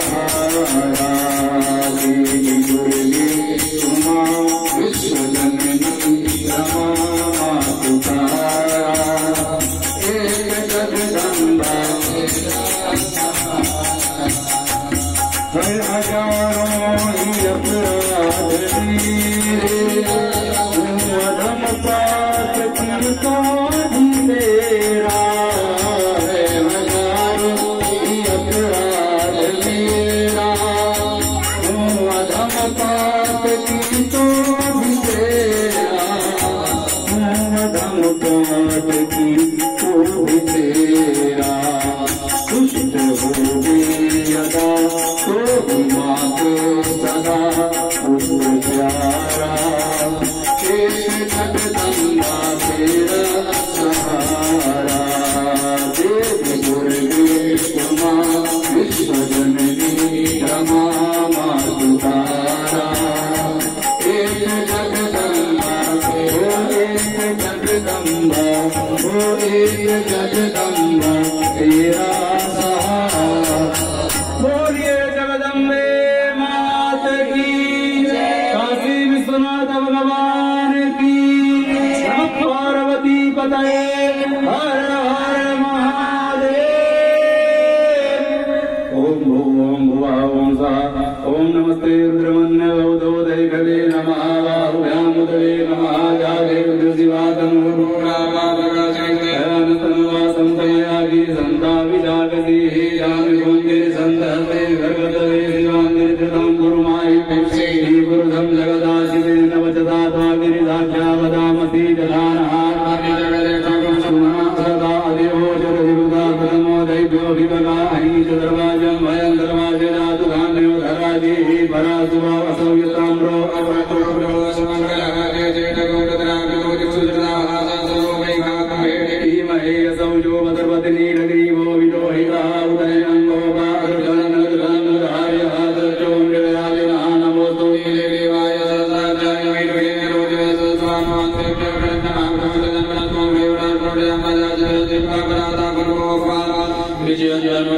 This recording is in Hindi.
सहारा देवी दुर्गे उमा विश्वजननी रमा तुकारा एक जगदम्बा हर हजारों ही अपराध मेरे अधम पाप किरता भी मेरा है हजारों ही अपराध मेरा अधम पाप की तो भी तेरा अधम पाप की तो भी तेरा दुष्ट हो यदा तो भी मातो सदा पुत्र प्यारा जगदम्बा तेरा सहारा देवी दुर्गे उमा विश्वजननी रमा तुकारा एक जगदम्बा एक जगदम्बा तेरा सहारा। बोलिए जगदम्बे मात की काशी विश्वनाथ भगवान की पार्वती पतये हर हर महादेव। ओम ओम भुवा ओम सा ओम नमस्ते रुद्रमन्य गौदोदयगले नमः बाहुभ्याम उदरे नमः जागे रुद्रजीवातनुरूपामागराजयन्तनुवासं तमयागी सन्ता विजागति जामि कुञ्जिरि सन्दहते गर्गतवे शिवाङ्गिरिधृतं गुरुमायि पिप्से गुरुधं जगदाशिते नवचदा त्वागिरिदाख्या वदामसि जलानहा दरवाजं भयं दरवाजे जातु धान्यो धराजी भरा सुभा असौयताम्रो अवरतो समंगलहारे जेठगौरद्रावितो दिक्षुद्राहासासरोवैघातमेढी महेयसौ जो मदर्वतिनी रग्रीवो विलोहिता उदयंगो बारुषणनगधार्य हादर्जो निरयालिनः नमोस्तु देवाय सहस्राजाय वैरुण्यरोजय स्वामान्तेभ्यो प्रणतनामो विजय जन्म